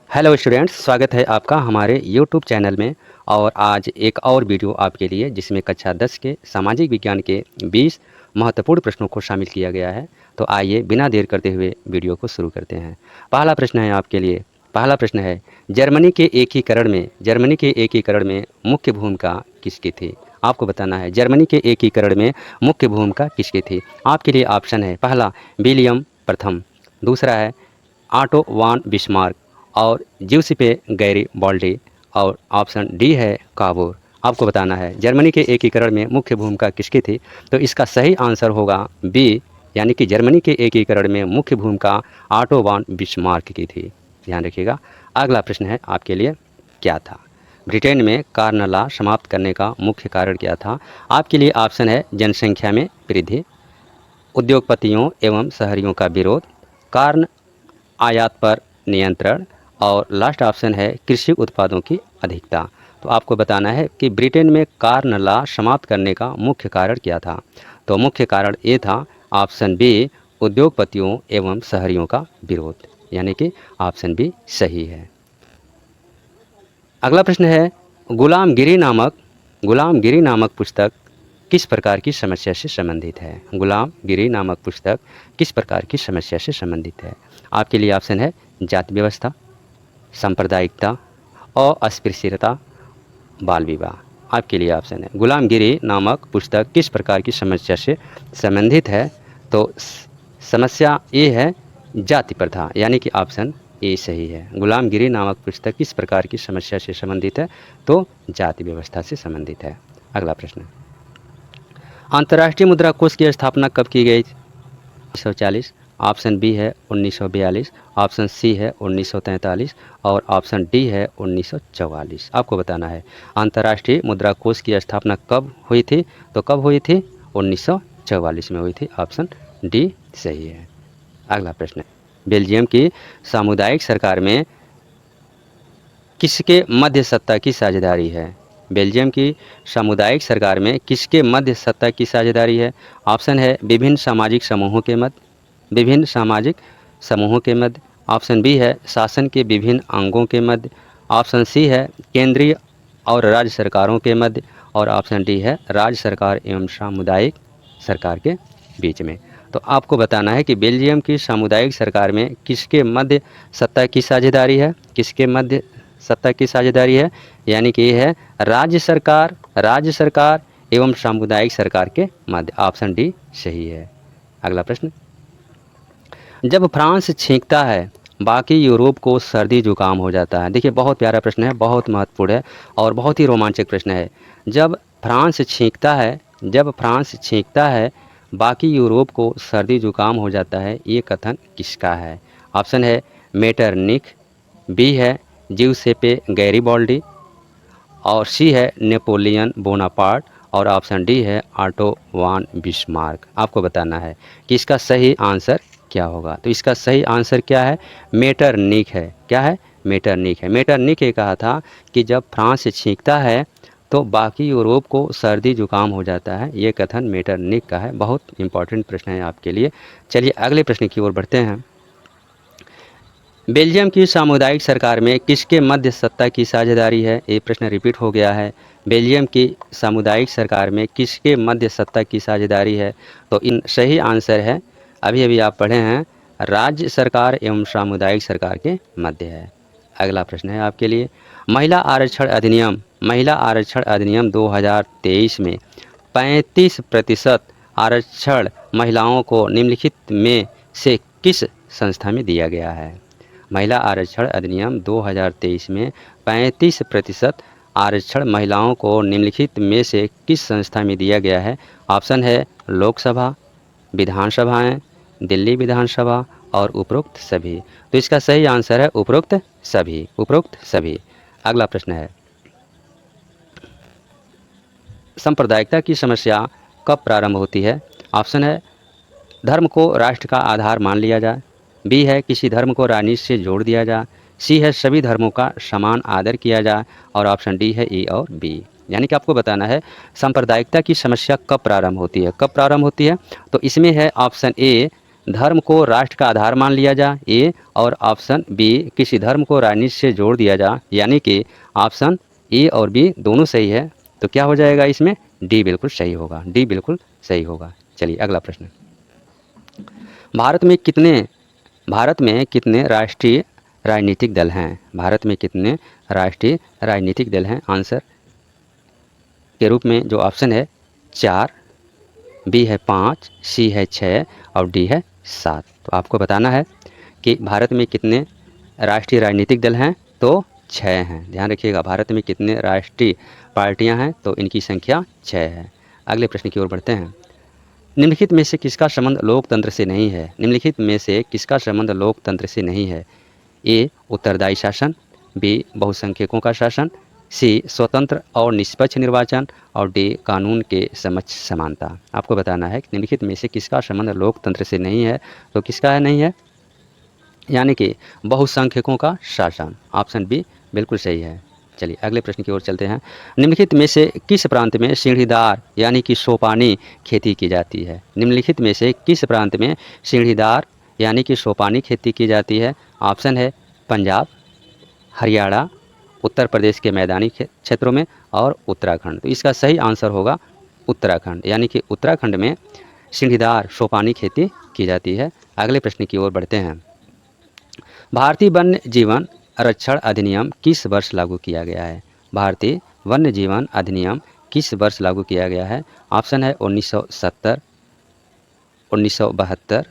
Hello students, स्वागत है आपका हमारे यूट्यूब चैनल में। और आज एक और वीडियो आपके लिए जिसमें कक्षा 10 के सामाजिक विज्ञान के 20 महत्वपूर्ण प्रश्नों को शामिल किया गया है। तो आइए बिना देर करते हुए वीडियो को शुरू करते हैं। पहला प्रश्न है आपके लिए। पहला प्रश्न है, जर्मनी के एकीकरण में मुख्य भूमिका किसकी थी? आपको बताना है जर्मनी के एकीकरण में मुख्य भूमिका किसकी थी। आपके लिए ऑप्शन है, पहला विलियम प्रथम, दूसरा है ऑटो वान बिस्मार्क, और ज्यूसिपे गैरिबाल्डी, और ऑप्शन डी है काबूर। आपको बताना है जर्मनी के एकीकरण में मुख्य भूमिका किसकी थी। तो इसका सही आंसर होगा बी, यानी कि जर्मनी के एकीकरण में मुख्य भूमिका ऑटो वान बिस्मार्क की थी। ध्यान रखिएगा। अगला प्रश्न है आपके लिए, क्या था ब्रिटेन में कार्न लॉ समाप्त करने का मुख्य कारण क्या था? आपके लिए ऑप्शन है, जनसंख्या में वृद्धि, उद्योगपतियों एवं शहरियों का विरोध, कार्न आयात पर नियंत्रण, और लास्ट ऑप्शन है कृषि उत्पादों की अधिकता। तो आपको बताना है कि ब्रिटेन में कार्न लॉ समाप्त करने का मुख्य कारण क्या था। तो मुख्य कारण ये था ऑप्शन बी, उद्योगपतियों एवं शहरियों का विरोध, यानी कि ऑप्शन बी सही है। अगला प्रश्न है, गुलामगिरी नामक पुस्तक किस प्रकार की समस्या से संबंधित है? गुलामगिरी नामक पुस्तक किस प्रकार की समस्या से संबंधित है? आपके लिए ऑप्शन है, जाति व्यवस्था, सांप्रदायिकता, अस्पृश्यता, बाल विवाह। आपके लिए ऑप्शन है, गुलामगिरी नामक पुस्तक किस प्रकार की समस्या से संबंधित है? तो समस्या ये है जाति प्रथा, यानी कि ऑप्शन ए सही है। गुलामगिरी नामक पुस्तक किस प्रकार की समस्या से संबंधित है? तो जाति व्यवस्था से संबंधित है। अगला प्रश्न, अंतर्राष्ट्रीय मुद्रा कोष की स्थापना कब की गई? 1940, ऑप्शन बी है 1942, ऑप्शन सी है 1943, और ऑप्शन डी है 1944। आपको बताना है अंतर्राष्ट्रीय मुद्रा कोष की स्थापना कब हुई थी? तो कब हुई थी? 1944 में हुई थी। ऑप्शन डी सही है। अगला प्रश्न, बेल्जियम की सामुदायिक सरकार में किसके मध्य सत्ता की साझेदारी है? बेल्जियम की सामुदायिक सरकार में किसके मध्य सत्ता की साझेदारी है? ऑप्शन है, विभिन्न सामाजिक समूहों के मध्य, ऑप्शन बी है शासन के विभिन्न अंगों के मध्य, ऑप्शन सी है केंद्रीय और राज्य सरकारों के मध्य, और ऑप्शन डी है राज्य सरकार एवं सामुदायिक सरकार के बीच में। तो आपको बताना है कि बेल्जियम की सामुदायिक सरकार में किसके मध्य सत्ता की साझेदारी है? किसके मध्य सत्ता की साझेदारी है? यानी कि ये है राज्य सरकार एवं सामुदायिक सरकार के मध्य। ऑप्शन डी सही है। अगला प्रश्न, जब फ्रांस छींकता है बाकी यूरोप को सर्दी जुकाम हो जाता है। देखिए बहुत प्यारा प्रश्न है, बहुत महत्वपूर्ण है और बहुत ही रोमांचक प्रश्न है। जब फ्रांस छींकता है बाकी यूरोप को सर्दी जुकाम हो जाता है, ये कथन किसका है? ऑप्शन है मेटरनिख, बी है ज्यूसेपे गैरिबाल्डी, और सी है नेपोलियन बोनापार्ट, और ऑप्शन डी है ऑटो वान बिस्मार्क। आपको बताना है कि इसका सही आंसर क्या होगा। तो इसका सही आंसर क्या है? मेटरनिख है। क्या है? मेटरनिख है। मेटरनिख ये कहा था कि जब फ्रांस से छींकता है तो बाकी यूरोप को सर्दी जुकाम हो जाता है। ये कथन मेटरनिख का है। बहुत इंपॉर्टेंट प्रश्न है आपके लिए। चलिए अगले प्रश्न की ओर बढ़ते हैं। बेल्जियम की सामुदायिक सरकार में किसके मध्य सत्ता की साझेदारी है? ये प्रश्न रिपीट हो गया है। बेल्जियम की सामुदायिक सरकार में किसके मध्य सत्ता की साझेदारी है? तो इन सही आंसर है, अभी अभी आप पढ़े हैं, राज्य सरकार एवं सामुदायिक सरकार के मध्य है। अगला प्रश्न है आपके लिए, महिला आरक्षण अधिनियम 2023 में 35% आरक्षण महिलाओं को निम्नलिखित में से किस संस्था में दिया गया है? महिला आरक्षण अधिनियम 2023 में 35% आरक्षण महिलाओं को निम्नलिखित में से किस संस्था में दिया गया है? ऑप्शन है लोकसभा, विधानसभाएं, दिल्ली विधानसभा, और उपरोक्त सभी। तो इसका सही आंसर है उपरोक्त सभी। अगला प्रश्न है, सांप्रदायिकता की समस्या कब प्रारंभ होती है? ऑप्शन है धर्म को राष्ट्र का आधार मान लिया जाए, बी है किसी धर्म को राजनीति से जोड़ दिया जाए, सी है सभी धर्मों का समान आदर किया जाए, और ऑप्शन डी है ए और बी। यानी कि आपको बताना है सांप्रदायिकता की समस्या कब प्रारंभ होती है। तो इसमें है ऑप्शन ए, धर्म को राष्ट्र का आधार मान लिया जाए, ए, और ऑप्शन बी किसी धर्म को राजनीति से जोड़ दिया जाए, यानी कि ऑप्शन ए और बी दोनों सही है। तो क्या हो जाएगा इसमें, डी बिल्कुल सही होगा, डी बिल्कुल सही होगा। चलिए अगला प्रश्न, भारत में कितने राष्ट्रीय राजनीतिक दल हैं? भारत में कितने राष्ट्रीय राजनीतिक दल हैं? आंसर के रूप में जो ऑप्शन है 4, बी है 5, सी है 6 और डी है 7। तो आपको बताना है कि भारत में कितने राष्ट्रीय राजनीतिक दल हैं, तो 6 हैं। ध्यान रखिएगा, भारत में कितने राष्ट्रीय पार्टियां हैं, तो इनकी संख्या 6 है। अगले प्रश्न की ओर बढ़ते हैं, निम्नलिखित में से किसका संबंध लोकतंत्र से नहीं है? निम्नलिखित में से किसका संबंध लोकतंत्र से नहीं है? ए, उत्तरदायी शासन, बी, बहुसंख्यकों का शासन, सी, स्वतंत्र और निष्पक्ष निर्वाचन और डी, कानून के समक्ष समानता। आपको बताना है कि निम्नलिखित में से किसका संबंध लोकतंत्र से नहीं है, तो किसका है नहीं है, यानी कि बहुसंख्यकों का शासन। ऑप्शन बी बिल्कुल सही है। चलिए अगले प्रश्न की ओर चलते हैं, निम्नलिखित में से किस प्रांत में सीढ़ीदार यानी कि सोपानी खेती की जाती है? निम्नलिखित में से किस प्रांत में सीढ़ीदार यानी कि सोपानी खेती की जाती है? ऑप्शन है पंजाब, हरियाणा, उत्तर प्रदेश के मैदानी क्षेत्रों में और उत्तराखंड। तो इसका सही आंसर होगा उत्तराखंड, यानी कि उत्तराखंड में सीढ़ीदार सोपानी खेती की जाती है। अगले प्रश्न की ओर बढ़ते हैं, भारतीय वन्य जीवन आरक्षण अधिनियम किस वर्ष लागू किया गया है? भारतीय वन्य जीवन अधिनियम किस वर्ष लागू किया गया है? ऑप्शन है 1970, 1972,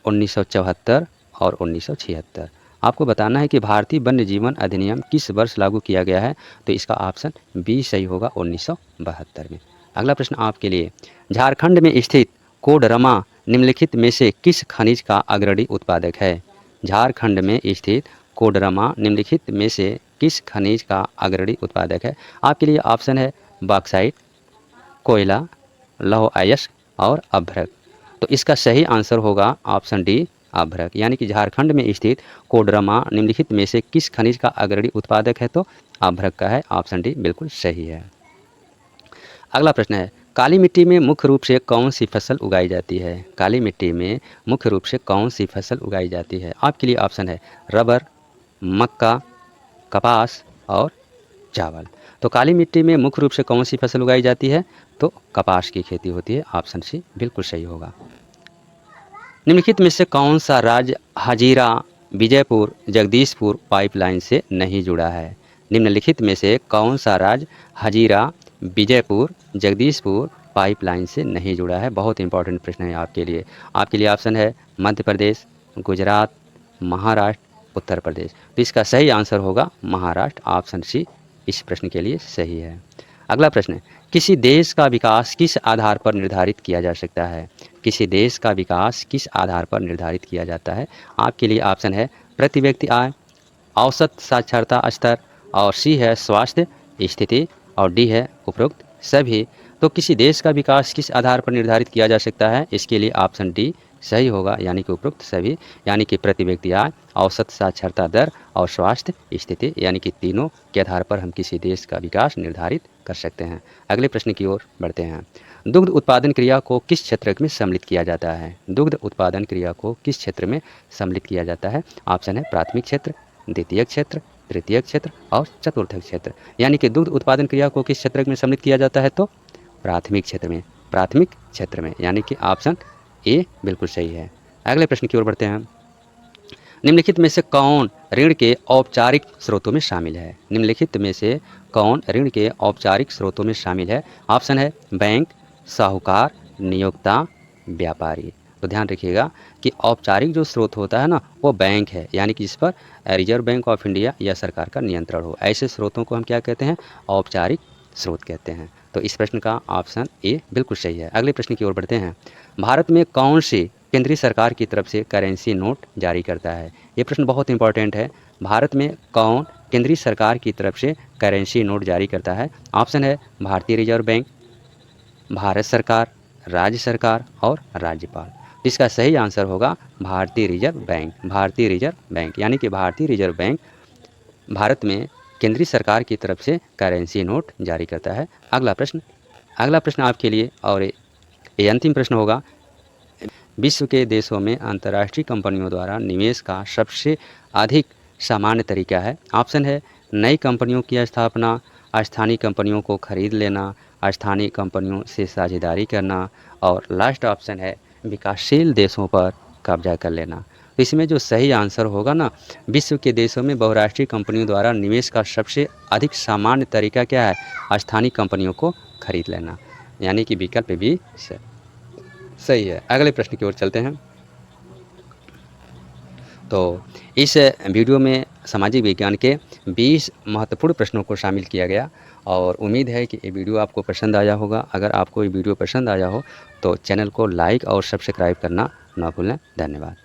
1974 और 1976। आपको बताना है कि भारतीय वन्य जीवन अधिनियम किस वर्ष लागू किया गया है, तो इसका ऑप्शन बी सही होगा, 1972 में। अगला प्रश्न आपके लिए, झारखंड में स्थित कोडरमा निम्नलिखित में से किस खनिज का अग्रणी उत्पादक है? झारखंड में स्थित कोडरमा निम्नलिखित में से किस खनिज का अग्रणी उत्पादक है? आपके लिए ऑप्शन है बॉक्साइट, कोयला, लौह अयस्क और अभ्रक। तो इसका सही आंसर होगा ऑप्शन डी, अभ्रक, यानी कि झारखंड में स्थित कोडरमा निम्नलिखित में से किस खनिज का अग्रणी उत्पादक है, तो अभ्रक का है। ऑप्शन डी बिल्कुल सही है। अगला प्रश्न है, काली मिट्टी में मुख्य रूप से कौन सी फसल उगाई जाती है? काली मिट्टी में मुख्य रूप से कौन सी फसल उगाई जाती है? आपके लिए ऑप्शन है रबर, मक्का, कपास और चावल। तो काली मिट्टी में मुख्य रूप से कौन सी फसल उगाई जाती है, तो कपास की खेती होती है। ऑप्शन सी बिल्कुल सही होगा। निम्नलिखित में से कौन सा राज्य हजीरा विजयपुर जगदीशपुर पाइपलाइन से नहीं जुड़ा है? निम्नलिखित में से कौन सा राज्य हजीरा विजयपुर जगदीशपुर पाइपलाइन से नहीं जुड़ा है? बहुत इंपॉर्टेंट प्रश्न है आपके लिए। आपके लिए ऑप्शन है मध्य प्रदेश, गुजरात, महाराष्ट्र, उत्तर प्रदेश। तो इसका सही आंसर होगा महाराष्ट्र। ऑप्शन सी इस प्रश्न के लिए सही है। अगला प्रश्न है, किसी देश का विकास किस आधार पर निर्धारित किया जा सकता है? किसी देश का विकास किस आधार पर निर्धारित किया जाता है? आपके लिए ऑप्शन है प्रति व्यक्ति आय, औसत साक्षरता स्तर और सी है स्वास्थ्य स्थिति और डी है उपरोक्त सभी। तो किसी देश का विकास किस आधार पर निर्धारित किया जा सकता है? इसके लिए ऑप्शन डी सही होगा, यानी कि उपरोक्त सभी, यानी कि प्रति व्यक्ति आय, औसत साक्षरता दर और स्वास्थ्य स्थिति, यानी कि तीनों के आधार पर हम किसी देश का विकास निर्धारित कर सकते हैं। अगले प्रश्न की ओर बढ़ते हैं, दुग्ध उत्पादन क्रिया को किस क्षेत्र में सम्मिलित किया जाता है? दुग्ध उत्पादन क्रिया को किस क्षेत्र में सम्मिलित किया जाता है? ऑप्शन है प्राथमिक क्षेत्र, द्वितीयक क्षेत्र, तृतीयक क्षेत्र और चतुर्थक क्षेत्र। यानी कि दुग्ध उत्पादन क्रिया को किस क्षेत्र में सम्मिलित किया जाता है, तो प्राथमिक क्षेत्र में, प्राथमिक क्षेत्र में, यानी कि ऑप्शन ए बिल्कुल सही है। अगले प्रश्न की ओर बढ़ते हैं, निम्नलिखित में से कौन ऋण के औपचारिक स्रोतों में शामिल है? निम्नलिखित में से कौन ऋण के औपचारिक स्रोतों में शामिल है? ऑप्शन है बैंक, साहूकार, नियोक्ता, व्यापारी। तो ध्यान रखिएगा कि औपचारिक जो स्रोत होता है ना, वो बैंक है, यानी कि जिस पर रिजर्व बैंक ऑफ इंडिया या सरकार का नियंत्रण हो। ऐसे स्रोतों को हम क्या कहते हैं? औपचारिक स्रोत कहते हैं। तो इस प्रश्न का ऑप्शन ए बिल्कुल सही है। अगले प्रश्न की ओर बढ़ते हैं, भारत में कौन सी केंद्रीय सरकार की तरफ से करेंसी नोट जारी करता है? ये प्रश्न बहुत इंपॉर्टेंट है। भारत में कौन केंद्रीय सरकार की तरफ से करेंसी नोट जारी करता है? ऑप्शन है भारतीय रिजर्व बैंक, भारत सरकार, राज्य सरकार और राज्यपाल। इसका सही आंसर होगा भारतीय रिजर्व बैंक। भारतीय रिजर्व बैंक, यानी कि भारतीय रिजर्व बैंक भारत में केंद्रीय सरकार की तरफ से करेंसी नोट जारी करता है। अगला प्रश्न आपके लिए, और ये अंतिम प्रश्न होगा, विश्व के देशों में अंतर्राष्ट्रीय कंपनियों द्वारा निवेश का सबसे अधिक सामान्य तरीका है? ऑप्शन है नई कंपनियों की स्थापना, स्थानीय कंपनियों को खरीद लेना, स्थानीय कंपनियों से साझेदारी करना, और लास्ट ऑप्शन है विकासशील देशों पर कब्जा कर लेना। तो इसमें जो सही आंसर होगा ना, विश्व के देशों में बहुराष्ट्रीय कंपनियों द्वारा निवेश का सबसे अधिक सामान्य तरीका क्या है? स्थानीय कंपनियों को खरीद लेना, यानी कि विकल्प भी सही है। अगले प्रश्न की ओर चलते हैं। तो इस वीडियो में सामाजिक विज्ञान के 20 महत्वपूर्ण प्रश्नों को शामिल किया गया और उम्मीद है कि ये वीडियो आपको पसंद आया होगा। अगर आपको ये वीडियो पसंद आया हो तो चैनल को लाइक और सब्सक्राइब करना ना भूलें। धन्यवाद।